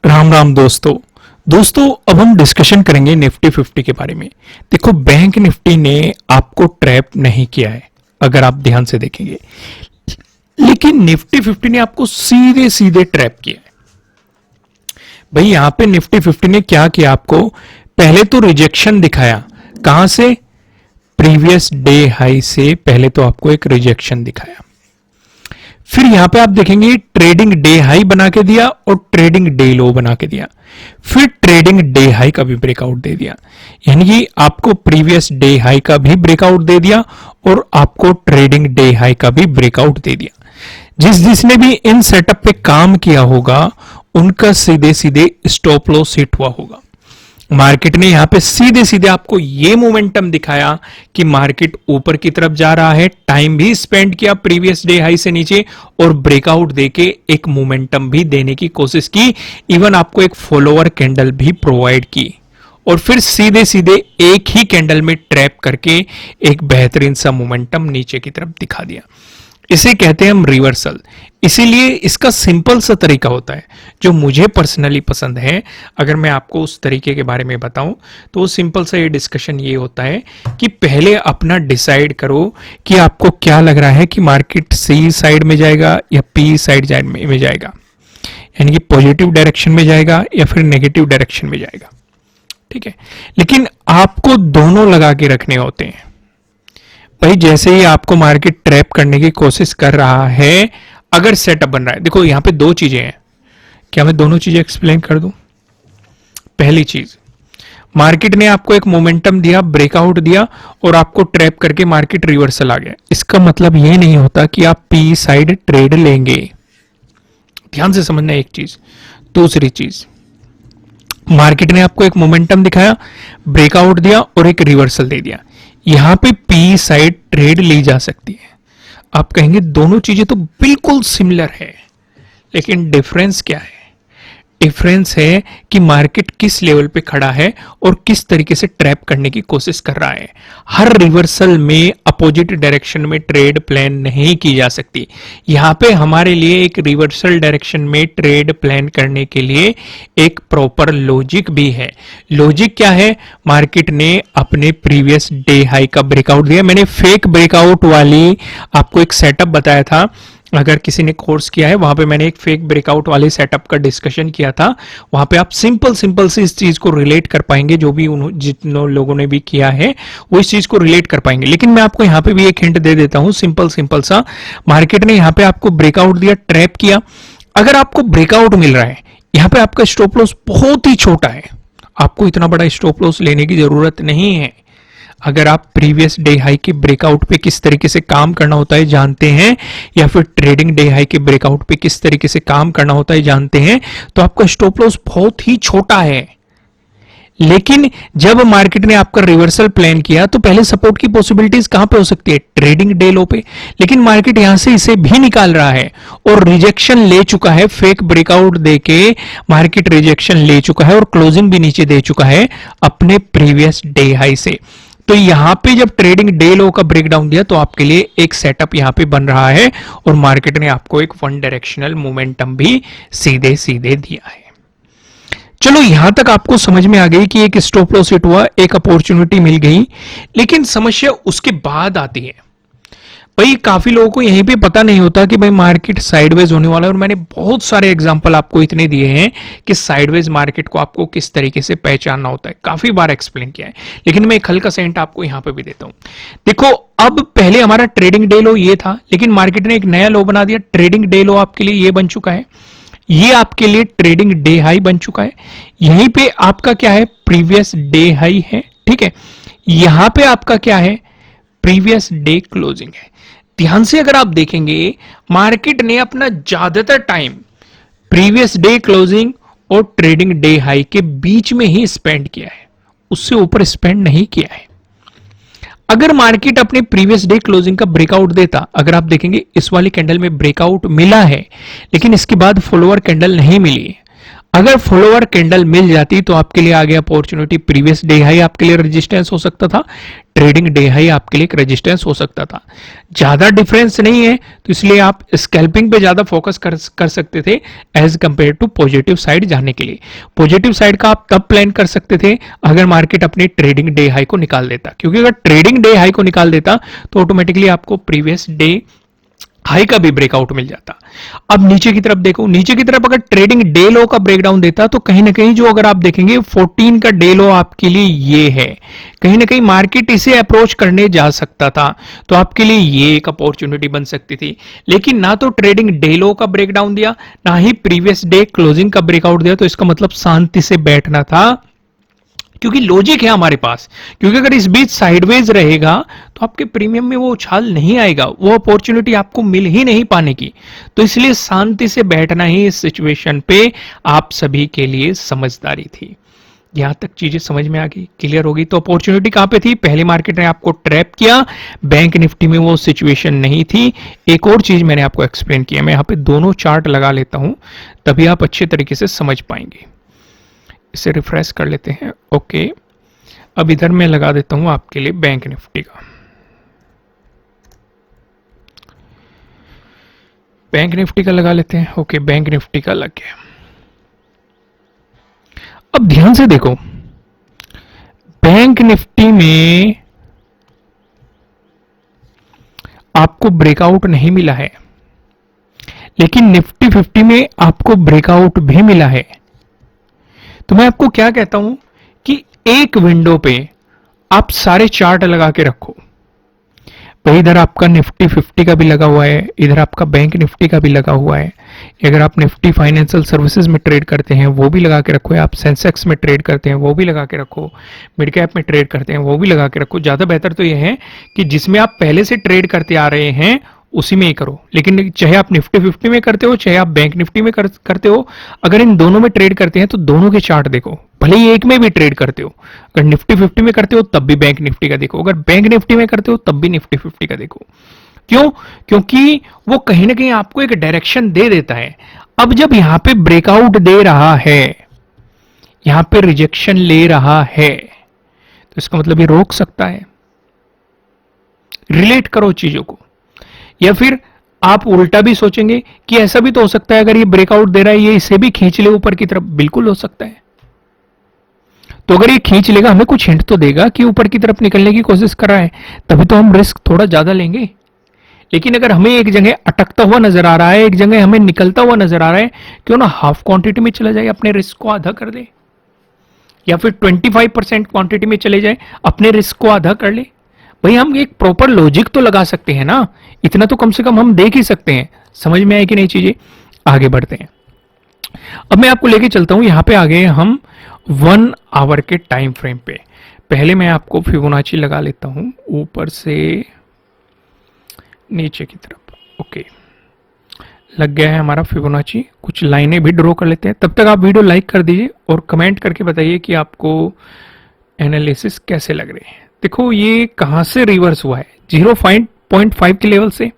राम राम दोस्तों अब हम डिस्कशन करेंगे निफ्टी 50 के बारे में। देखो, बैंक निफ्टी ने आपको ट्रैप नहीं किया है अगर आप ध्यान से देखेंगे, लेकिन निफ्टी 50 ने आपको सीधे सीधे ट्रैप किया है। भाई यहां पे निफ्टी 50 ने क्या किया, आपको पहले तो रिजेक्शन दिखाया। कहां से? प्रीवियस डे हाई से पहले तो आपको एक रिजेक्शन दिखाया। फिर यहां पे आप देखेंगे ट्रेडिंग डे हाई बना के दिया और ट्रेडिंग डे लो बना के दिया। फिर ट्रेडिंग डे हाई का भी ब्रेकआउट दे दिया, यानी कि आपको प्रीवियस डे हाई का भी ब्रेकआउट दे दिया और आपको ट्रेडिंग डे हाई का भी ब्रेकआउट दे दिया। जिसने भी इन सेटअप पे काम किया होगा उनका सीधे सीधे स्टॉप लॉस हिट हुआ होगा। मार्केट ने यहां पे सीधे सीधे आपको ये मोमेंटम दिखाया कि मार्केट ऊपर की तरफ जा रहा है, टाइम भी स्पेंड किया प्रीवियस डे हाई से नीचे और ब्रेकआउट देके एक मोमेंटम भी देने की कोशिश की। इवन आपको एक फॉलोअर कैंडल भी प्रोवाइड की और फिर सीधे सीधे एक ही कैंडल में ट्रैप करके एक बेहतरीन सा मोमेंटम नीचे की तरफ दिखा दिया। इसे कहते हैं हम रिवर्सल। इसीलिए इसका सिंपल सा तरीका होता है जो मुझे पर्सनली पसंद है। अगर मैं आपको उस तरीके के बारे में बताऊं तो सिंपल सा ये डिस्कशन ये होता है कि पहले अपना डिसाइड करो कि आपको क्या लग रहा है कि मार्केट सी साइड में जाएगा या पी साइड में जाएगा, यानी कि पॉजिटिव डायरेक्शन में जाएगा या फिर नेगेटिव डायरेक्शन में जाएगा। ठीक है, लेकिन आपको दोनों लगा के रखने होते हैं। भाई जैसे ही आपको मार्केट ट्रैप करने की कोशिश कर रहा है, अगर सेटअप बन रहा है, देखो यहां पे दो चीजें हैं। क्या मैं दोनों चीजें एक्सप्लेन कर दूं? पहली चीज, मार्केट ने आपको एक मोमेंटम दिया, ब्रेकआउट दिया और आपको ट्रैप करके मार्केट रिवर्सल आ गया। इसका मतलब यह नहीं होता कि आप पी साइड ट्रेड लेंगे। ध्यान से समझना एक चीज। दूसरी चीज, मार्केट ने आपको एक मोमेंटम दिखाया, ब्रेकआउट दिया और एक रिवर्सल दे दिया। यहां पे पी साइड ट्रेड ली जा सकती है। आप कहेंगे दोनों चीजें तो बिल्कुल सिमिलर है, लेकिन डिफरेंस क्या है? डिफरेंस है कि मार्केट किस लेवल पे खड़ा है और किस तरीके से ट्रैप करने की कोशिश कर रहा है। हर रिवर्सल में अपोजिट डायरेक्शन में ट्रेड प्लान नहीं की जा सकती। यहां पे हमारे लिए एक रिवर्सल डायरेक्शन में ट्रेड प्लान करने के लिए एक प्रॉपर लॉजिक भी है। लॉजिक क्या है? मार्केट ने अपने प्रीवियस डे हाई का ब्रेकआउट दिया। मैंने फेक ब्रेकआउट वाली आपको एक सेटअप बताया था। अगर किसी ने कोर्स किया है वहां पे मैंने एक फेक ब्रेकआउट वाले सेटअप का डिस्कशन किया था। वहां पे आप सिंपल से इस चीज को रिलेट कर पाएंगे। जो भी जितने लोगों ने भी किया है वो इस चीज को रिलेट कर पाएंगे। लेकिन मैं आपको यहां पे भी एक हिंट दे देता हूं, सिंपल सा। मार्केट ने यहां पे आपको ब्रेकआउट दिया, ट्रैप किया। अगर आपको ब्रेकआउट मिल रहा है, यहां पे आपका स्टॉप लॉस बहुत ही छोटा है, आपको इतना बड़ा स्टॉप लॉस लेने की जरूरत नहीं है। अगर आप प्रीवियस डे हाई के ब्रेकआउट पे किस तरीके से काम करना होता है जानते हैं, या फिर ट्रेडिंग डे हाई के ब्रेकआउट पे किस तरीके से काम करना होता है जानते हैं, तो आपका स्टॉप लॉस बहुत ही छोटा है। लेकिन जब मार्केट ने आपका रिवर्सल प्लान किया तो पहले सपोर्ट की पॉसिबिलिटीज कहां पे हो सकती है? ट्रेडिंग डे लो पे। लेकिन मार्केट यहां से इसे भी निकाल रहा है और रिजेक्शन ले चुका है। फेक ब्रेकआउट देके मार्केट रिजेक्शन ले चुका है और क्लोजिंग भी नीचे दे चुका है अपने प्रीवियस डे हाई से। तो यहां पे जब ट्रेडिंग डे लो का ब्रेकडाउन दिया तो आपके लिए एक सेटअप यहां पे बन रहा है और मार्केट ने आपको एक वन डायरेक्शनल मोमेंटम भी सीधे सीधे दिया है। चलो यहां तक आपको समझ में आ गई कि एक स्टॉप लॉस हिट हुआ, एक अपॉर्चुनिटी मिल गई। लेकिन समस्या उसके बाद आती है। भाई काफी लोगों को यहीं पे पता नहीं होता कि भाई मार्केट साइडवेज होने वाला है। और मैंने बहुत सारे एग्जांपल आपको इतने दिए हैं कि साइडवेज मार्केट को आपको किस तरीके से पहचानना होता है, काफी बार एक्सप्लेन किया है। लेकिन मैं एक हल्का सा हिंट आपको यहां पे भी देता हूं। देखो, अब पहले हमारा ट्रेडिंग डे लो ये था, लेकिन मार्केट ने एक नया लो बना दिया। ट्रेडिंग डे लो आपके लिए ये बन चुका है, ये आपके लिए ट्रेडिंग डे हाई बन चुका है। यहीं पे आपका क्या है? प्रीवियस डे हाई है। ठीक है, यहां पे आपका क्या है? प्रीवियस डे क्लोजिंग है। ध्यान से अगर आप देखेंगे, मार्केट ने अपना ज्यादातर टाइम प्रीवियस डे क्लोजिंग और ट्रेडिंग डे हाई के बीच में ही स्पेंड किया है, उससे ऊपर स्पेंड नहीं किया है। अगर मार्केट अपने प्रीवियस डे क्लोजिंग का ब्रेकआउट देता, अगर आप देखेंगे इस वाली कैंडल में ब्रेकआउट मिला है, लेकिन इसके बाद फॉलोअर कैंडल नहीं मिली है। अगर फॉलोअर कैंडल मिल जाती तो आपके लिए आ गया अपॉर्चुनिटी, प्रीवियस डे हाई आपके लिए रेजिस्टेंस हो सकता था, ट्रेडिंग डे हाई आपके लिए एक रेजिस्टेंस हो सकता था। ज्यादा डिफरेंस नहीं है तो इसलिए आप स्कैल्पिंग पे ज्यादा फोकस कर सकते थे as compare to positive side जाने के लिए। पॉजिटिव साइड का आप तब प्लान कर सकते थे अगर मार्केट अपनी ट्रेडिंग डे हाई को निकाल देता, क्योंकि अगर ट्रेडिंग डे हाई को निकाल देता तो ऑटोमेटिकली आपको प्रीवियस डे हाई का भी ब्रेकआउट मिल जाता। अब नीचे की तरफ देखो, नीचे की तरफ अगर ट्रेडिंग डे लो का ब्रेकडाउन देता तो कहीं ना कहीं जो अगर आप देखेंगे 14 का डे लो आपके लिए ये है, कहीं ना कहीं मार्केट इसे अप्रोच करने जा सकता था, तो आपके लिए ये एक अपॉर्चुनिटी बन सकती थी। लेकिन ना तो ट्रेडिंग डे लो का ब्रेकडाउन दिया, ना ही प्रीवियस डे क्लोजिंग का ब्रेकआउट दिया, तो इसका मतलब शांति से बैठना था, क्योंकि लॉजिक है हमारे पास, क्योंकि अगर इस बीच साइडवेज रहेगा तो आपके प्रीमियम में वो उछाल नहीं आएगा, वो अपॉर्चुनिटी आपको मिल ही नहीं पाने की। तो इसलिए शांति से बैठना ही इस सिचुएशन पे आप सभी के लिए समझदारी थी। यहां तक चीजें समझ में आ गई, क्लियर होगी। तो अपॉर्चुनिटी कहां पे थी, पहले मार्केट ने आपको ट्रैप किया, बैंक निफ्टी में वो सिचुएशन नहीं थी। एक और चीज मैंने आपको एक्सप्लेन किया, मैं यहां पे दोनों चार्ट लगा लेता हूं, तभी आप अच्छे तरीके से समझ पाएंगे। इसे रिफ्रेश कर लेते हैं। ओके, अब इधर मैं लगा देता हूं आपके लिए बैंक निफ्टी का। बैंक निफ्टी का लगा लेते हैं। ओके, बैंक निफ्टी का लग गया। अब ध्यान से देखो, बैंक निफ्टी में आपको ब्रेकआउट नहीं मिला है, लेकिन निफ्टी 50 में आपको ब्रेकआउट भी मिला है। तो मैं आपको क्या कहता हूं कि एक विंडो पे आप सारे चार्ट लगा के रखो। भाई इधर आपका निफ्टी 50 का भी लगा हुआ है, इधर आपका बैंक निफ्टी का भी लगा हुआ है। अगर आप निफ्टी फाइनेंशियल सर्विसेज में ट्रेड करते हैं वो भी लगा के रखो, आप सेंसेक्स में ट्रेड करते हैं वो भी लगा के रखो, मिड कैप में ट्रेड करते हैं वो भी लगा के रखो। ज्यादा बेहतर तो यह है कि जिसमें आप पहले से ट्रेड करते आ रहे हैं उसी में ही करो। लेकिन चाहे आप निफ्टी 50 में करते हो, चाहे आप बैंक निफ्टी में करते हो, अगर इन दोनों में ट्रेड करते हैं तो दोनों के चार्ट देखो। भले ही एक में भी ट्रेड करते हो, अगर निफ्टी 50 में करते हो तब भी बैंक निफ्टी का देखो, अगर बैंक निफ्टी में करते हो तब भी निफ्टी 50 का देखो। क्यों? क्योंकि वो कहीं ना कहीं आपको एक डायरेक्शन दे देता है। अब जब यहां पे ब्रेकआउट दे रहा है, यहां पे रिजेक्शन ले रहा है, तो इसका मतलब ये रोक सकता है। रिलेट करो चीजों को। या फिर आप उल्टा भी सोचेंगे कि ऐसा भी तो हो सकता है अगर ये ब्रेकआउट दे रहा है, ये इसे भी खींच ले ऊपर की तरफ। बिल्कुल हो सकता है। तो अगर ये खींच लेगा, हमें कुछ हिंट तो देगा कि ऊपर की तरफ निकलने की कोशिश कर रहा है, तभी तो हम रिस्क थोड़ा ज्यादा लेंगे। लेकिन अगर हमें एक जगह अटकता हुआ नजर आ रहा है, एक जगह हमें निकलता हुआ नजर आ रहा है, क्यों ना हाफ क्वांटिटी में चला जाए, अपने रिस्क को आधा कर दे, या फिर 25% क्वांटिटी में चले जाए, अपने रिस्क को आधा कर ले। भाई हम एक प्रॉपर लॉजिक तो लगा सकते हैं ना, इतना तो कम से कम हम देख ही सकते हैं। समझ में आए कि नहीं चीजें? आगे बढ़ते हैं। अब मैं आपको लेके चलता हूं, यहां पे आ गए हम 1 आवर के टाइम फ्रेम पे। पहले मैं आपको फिबोनाची लगा लेता हूं ऊपर से नीचे की तरफ। ओके, लग गया है हमारा फिबोनाची। कुछ लाइनें भी ड्रॉ कर लेते हैं। तब तक आप वीडियो लाइक कर दीजिए और कमेंट करके बताइए कि आपको एनालिसिस कैसे लग रहे हैं। देखो ये कहां से रिवर्स हुआ है, 0.5 के लेवल से।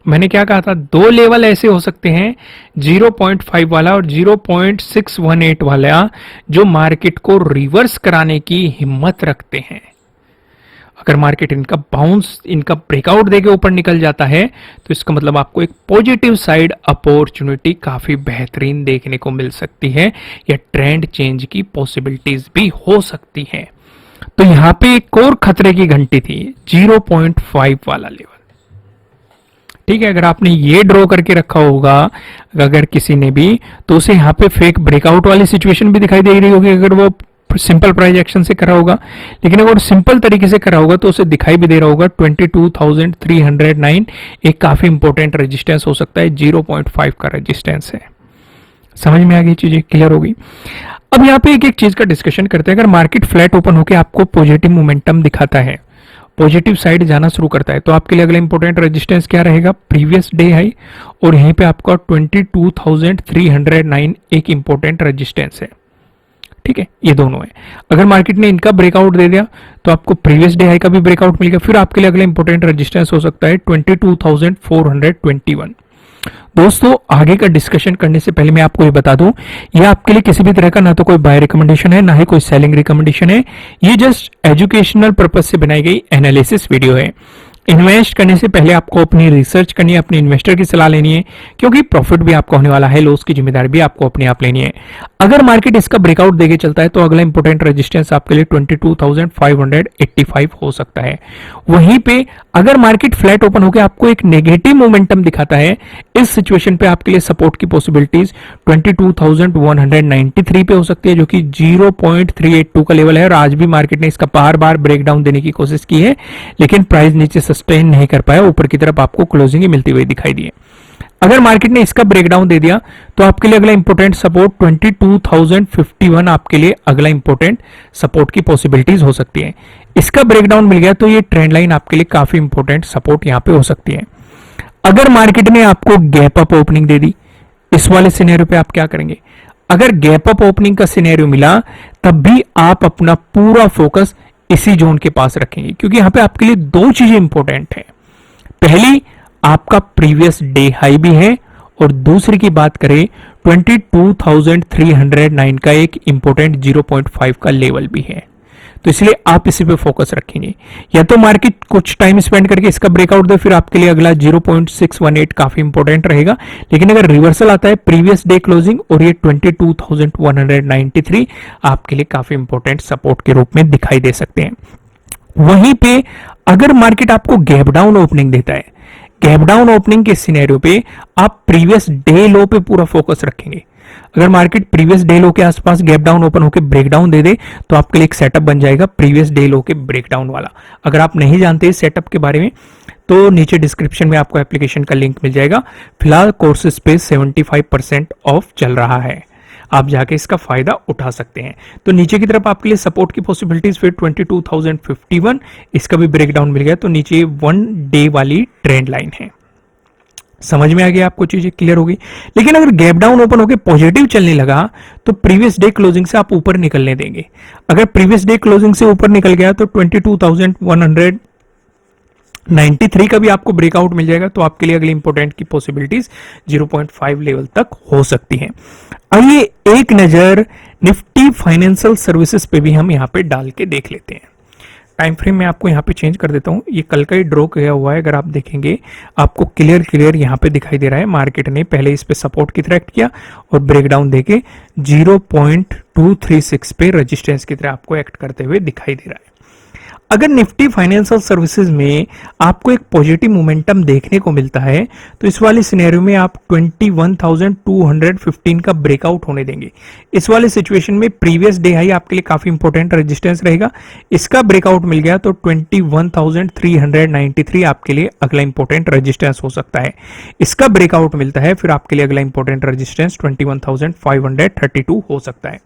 मैंने क्या कहा था, दो लेवल ऐसे हो सकते हैं, 0.5 वाला और 0.618 वाला, जो मार्केट को रिवर्स कराने की हिम्मत रखते हैं। अगर मार्केट इनका बाउंस, इनका ब्रेकआउट देके ऊपर निकल जाता है तो इसका मतलब आपको एक पॉजिटिव साइड अपॉर्चुनिटी काफी बेहतरीन देखने को मिल सकती है, या ट्रेंड चेंज की पॉसिबिलिटीज भी हो सकती है। तो यहां पे एक और खतरे की घंटी थी, 0.5 वाला लेवल। ठीक है, अगर आपने ये ड्रॉ करके रखा होगा अगर किसी ने भी, तो उसे यहां पे फेक ब्रेकआउट वाली सिचुएशन भी दिखाई दे रही होगी अगर वो सिंपल प्राइस एक्शन से करा होगा। लेकिन अगर सिंपल तरीके से करा होगा तो उसे दिखाई भी दे रहा होगा 22,309 एक काफी इंपॉर्टेंट रेजिस्टेंस हो सकता है, 0.5 का रेजिस्टेंस है। समझ में आ गई चीजें, क्लियर होगी। अब यहाँ पे एक एक चीज का डिस्कशन करते हैं। अगर मार्केट फ्लैट ओपन होकर आपको पॉजिटिव मोमेंटम दिखाता है, पॉजिटिव साइड जाना शुरू करता है, तो आपके लिए अगला इंपॉर्टेंट रेजिस्टेंस क्या रहेगा, प्रीवियस डे हाई, और यहीं पे आपका 22,309 एक इंपॉर्टेंट रेजिस्टेंस है। ठीक है, ये दोनों है। अगर मार्केट ने इनका ब्रेकआउट दे दिया तो आपको प्रीवियस डे हाई का भी ब्रेकआउट मिल गया, फिर आपके लिए अगला इंपॉर्टेंट रेजिस्टेंस हो सकता है 22,421। दोस्तों आगे का डिस्कशन करने से पहले मैं आपको ये बता दूं, ये आपके लिए किसी भी तरह का ना तो कोई बाय रिकमेंडेशन है, ना ही कोई सेलिंग रिकमेंडेशन है। ये जस्ट एजुकेशनल पर्पज से बनाई गई एनालिसिस वीडियो है। इन्वेस्ट करने से पहले आपको अपनी रिसर्च करनी है, अपने इन्वेस्टर की सलाह लेनी है, क्योंकि प्रॉफिट भी आपको होने वाला है, लॉस की जिम्मेदारी भी आपको अपने आप लेनी है। अगर मार्केट इसका ब्रेकआउट देके चलता है तो अगला इंपोर्टेंट रेजिस्टेंस आपके लिए 22,585 हो सकता है। वहीं पे अगर मार्केट फ्लैट ओपन होकर आपको एक नेगेटिव मोमेंटम दिखाता है, इस सिचुएशन पे आपके लिए सपोर्ट की पॉसिबिलिटीज 22,193 पे हो सकती है, जो कि 0.382 का लेवल है। और आज भी मार्केट ने इसका बार बार ब्रेकडाउन देने की कोशिश की है, लेकिन प्राइस नीचे सस्टेन नहीं कर पाया, ऊपर की तरफ आपको क्लोजिंग ही मिलती हुई दिखाई दी है। अगर मार्केट ने इसका ब्रेकडाउन दे दिया तो आपके लिए अगला इंपोर्टेंट सपोर्ट 22,051 आपके लिए अगला इंपोर्टेंट सपोर्ट की पॉसिबिलिटीज हो सकती है। इसका ब्रेकडाउन मिल गया तो ये ट्रेंड लाइन आपके लिए काफी इंपोर्टेंट सपोर्ट यहां पे हो सकती है। अगर मार्केट ने आपको गैप अप ओपनिंग दे दी, इस वाले सिनेरियो पे आप क्या करेंगे? अगर गैप अप ओपनिंग का सिनेरियो मिला तब भी आप अपना पूरा फोकस इसी जोन के पास रखेंगे, क्योंकि यहां पे आपके लिए दो चीजें इंपॉर्टेंट है। पहली, आपका प्रीवियस डे हाई भी है, और दूसरी की बात करें 22,309 का एक इंपॉर्टेंट 0.5 का लेवल भी है। तो इसलिए आप इसी पे फोकस रखेंगे। या तो मार्केट कुछ टाइम स्पेंड करके इसका ब्रेकआउट दे, फिर आपके लिए अगला 0.618 काफी इंपॉर्टेंट रहेगा। लेकिन अगर रिवर्सल आता है प्रीवियस डे क्लोजिंग और ये 22,193 आपके लिए काफी इंपॉर्टेंट सपोर्ट के रूप में दिखाई दे सकते हैं। वहीं पे अगर मार्केट आपको गैप डाउन ओपनिंग देता है, गैप डाउन ओपनिंग के सिनेरियो पे आप प्रीवियस डे लो पे पूरा फोकस रखेंगे। अगर मार्केट प्रीवियस डे लो के आसपास गैप डाउन ओपन होकर ब्रेकडाउन दे दे तो आपके लिए एक सेटअप बन जाएगा प्रीवियस डे लो के ब्रेकडाउन वाला। अगर आप नहीं जानते इस सेटअप के बारे में तो नीचे डिस्क्रिप्शन में आपको एप्लीकेशन का लिंक मिल जाएगा। फिलहाल कोर्सेज पे 75% ऑफ चल रहा है, आप जाके इसका फायदा उठा सकते हैं। तो नीचे की तरफ आपके लिए सपोर्ट की पॉसिबिलिटीज फिर 22,051, इसका भी ब्रेकडाउन मिल गया तो नीचे 1 डे वाली ट्रेंड लाइन है। समझ में आ गया, आपको चीजें क्लियर होगी। लेकिन अगर गैप डाउन ओपन होकर पॉजिटिव चलने लगा तो प्रीवियस डे क्लोजिंग से आप ऊपर निकलने देंगे। अगर प्रीवियस डे क्लोजिंग से ऊपर निकल गया तो 22,193 का भी आपको ब्रेकआउट मिल जाएगा, तो आपके लिए अगली इंपोर्टेंट की पॉसिबिलिटीज 0.5 लेवल तक हो सकती है। आइए एक नजर निफ्टी फाइनेंशियल सर्विसेज पे भी हम यहाँ पे डाल के देख लेते हैं। टाइम फ्रेम में आपको यहाँ पे चेंज कर देता हूँ, ये कल का ही ड्रॉ किया हुआ है। अगर आप देखेंगे आपको क्लियर यहाँ पे दिखाई दे रहा है, मार्केट ने पहले इस पे सपोर्ट की तरह एक्ट किया और ब्रेकडाउन देके 0.236 पे रेजिस्टेंस की तरह आपको एक्ट करते हुए दिखाई दे रहा है। अगर निफ्टी फाइनेंशियल सर्विसेज में आपको एक पॉजिटिव मोमेंटम देखने को मिलता है तो इस वाले सिनेरियो में आप 21,215 का ब्रेकआउट होने देंगे। इस वाले सिचुएशन में प्रीवियस डे हाई आपके लिए काफी इंपॉर्टेंट रेजिस्टेंस रहेगा। इसका ब्रेकआउट मिल गया तो 21,393 आपके लिए अगला इंपॉर्टेंट रेजिस्टेंस हो सकता है। इसका ब्रेकआउट मिलता है फिर आपके लिए अगला इंपॉर्टेंट रेजिस्टेंस 21,532 हो सकता है।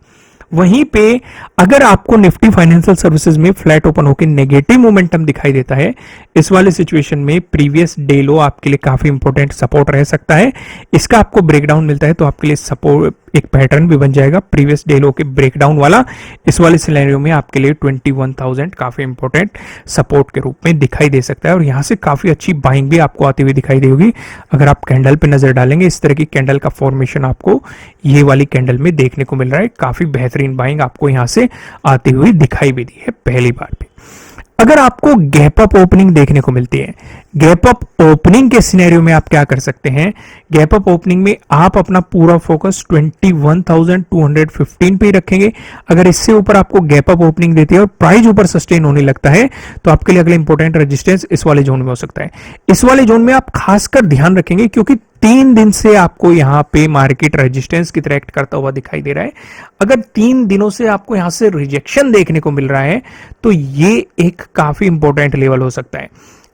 वहीं पे अगर आपको निफ्टी फाइनेंशियल सर्विसेज में फ्लैट ओपन होकर नेगेटिव मोमेंटम दिखाई देता है, इस वाले सिचुएशन में प्रीवियस डे लो आपके लिए काफी इंपॉर्टेंट सपोर्ट रह सकता है। इसका आपको ब्रेकडाउन मिलता है तो आपके लिए सपोर्ट एक पैटर्न भी बन जाएगा प्रीवियस डे लो के ब्रेकडाउन वाला। इस वाले सिनेरियो में आपके लिए 21,000 काफी इंपॉर्टेंट सपोर्ट के रूप में दिखाई दे सकता है और यहां से काफी अच्छी बाइंग भी आपको आती हुई दिखाई देगी। अगर आप कैंडल पे नजर डालेंगे, इस तरह की कैंडल का फॉर्मेशन आपको ये वाली कैंडल में देखने को मिल रहा है। काफी बेहतरीन बाइंग आपको यहां से आती हुई दिखाई भी दी है पहली बार पे। अगर आपको गैप अप ओपनिंग देखने को मिलती है, गैप अप ओपनिंग के सिनेरियो में आप क्या कर सकते हैं? गैप अप ओपनिंग में आप अपना पूरा फोकस 21,215 पे ही रखेंगे। अगर इससे ऊपर आपको गैप अप ओपनिंग देती है और प्राइस ऊपर सस्टेन होने लगता है तो आपके लिए अगला इंपॉर्टेंट रेजिस्टेंस इस वाले जोन में हो सकता है। इस वाले जोन में आप खासकर ध्यान रखेंगे क्योंकि 3 दिन से आपको यहां पे मार्केट रेजिस्टेंस की तरह एक्ट करता हुआ दिखाई दे रहा है। अगर 3 दिनों से आपको यहां से रिजेक्शन देखने को मिल रहा है तो ये एक काफी इंपॉर्टेंट लेवल हो सकता है।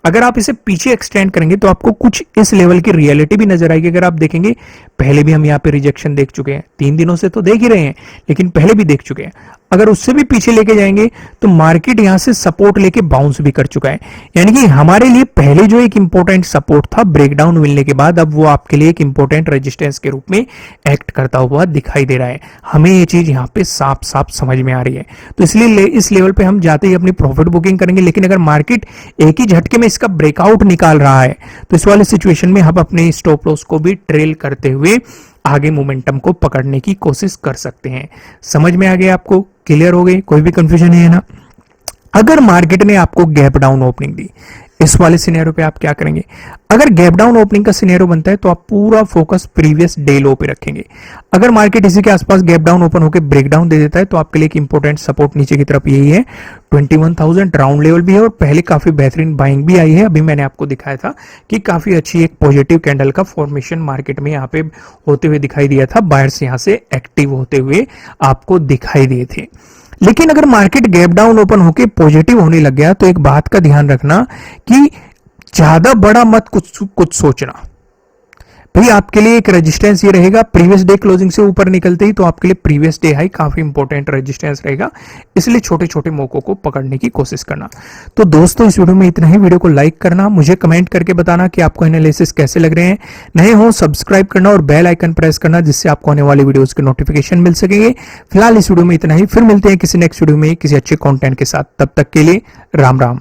अगर आप इसे पीछे एक्सटेंड करेंगे तो आपको कुछ इस लेवल की रियलिटी भी नजर आएगी। अगर आप देखेंगे पहले भी हम यहाँ पे रिजेक्शन देख चुके हैं, 3 दिनों से तो देख ही रहे हैं लेकिन पहले भी देख चुके हैं। अगर उससे भी पीछे लेके जाएंगे तो मार्केट यहां से सपोर्ट लेके बाउंस भी कर चुका है। यानी कि हमारे लिए पहले जो एक इंपॉर्टेंट सपोर्ट था ब्रेकडाउन मिलने के बाद, अब वो आपके लिए एक इंपॉर्टेंट रेजिस्टेंस के रूप में एक्ट करता हुआ दिखाई दे रहा है। हमें ये चीज यहां पे साफ साफ समझ में आ रही है। तो इसलिए इस लेवल पे हम जाते ही अपनी प्रॉफिट बुकिंग करेंगे। लेकिन अगर मार्केट एक ही झटके में इसका ब्रेकआउट निकाल रहा है तो इस वाले सिचुएशन में हम अपने स्टॉप लॉस को भी ट्रेल करते हुए आगे मोमेंटम को पकड़ने की कोशिश कर सकते हैं। समझ में आ गया आपको? क्लियर हो गई? कोई भी कंफ्यूजन नहीं है ना? अगर मार्केट ने आपको गैप डाउन ओपनिंग दी, इस वाले सिनेरियो पे आप क्या करेंगे? अगर गैप डाउन ओपनिंग का सिनेरियो बनता है तो आप पूरा फोकस प्रीवियस डे लो पे रखेंगे। अगर मार्केट इसी के आसपास गैप डाउन ओपन होकर ब्रेकडाउन दे देता है तो आपके लिए एक इंपॉर्टेंट सपोर्ट नीचे की तरफ यही है 21,000 राउंड लेवल भी है, और पहले काफी बेहतरीन बाइंग भी आई है। अभी मैंने आपको दिखाया था कि काफी अच्छी एक पॉजिटिव कैंडल का फॉर्मेशन मार्केट में यहाँ पे होते हुए दिखाई दिया था। बायर्स यहाँ से एक्टिव होते हुए आपको दिखाई दिए थे। लेकिन अगर मार्केट गैप डाउन ओपन होके पॉजिटिव होने लग गया तो एक बात का ध्यान रखना कि ज्यादा बड़ा मत कुछ सोचना। भाई आपके लिए एक रेजिस्टेंस ये रहेगा, प्रीवियस डे क्लोजिंग से ऊपर निकलते ही तो आपके लिए प्रीवियस डे हाई काफी इंपॉर्टेंट रेजिस्टेंस रहेगा। इसलिए छोटे छोटे मौकों को पकड़ने की कोशिश करना। तो दोस्तों इस वीडियो में इतना ही। वीडियो को लाइक करना, मुझे कमेंट करके बताना कि आपको एनालिसिस कैसे लग रहे हैं। नए हो सब्सक्राइब करना और बेल आइकन प्रेस करना, जिससे आपको आने वाली वीडियोस के नोटिफिकेशन मिल सकेंगे। फिलहाल इस वीडियो में इतना ही, फिर मिलते हैं किसी नेक्स्ट वीडियो में किसी अच्छे कंटेंट के साथ। तब तक के लिए राम राम।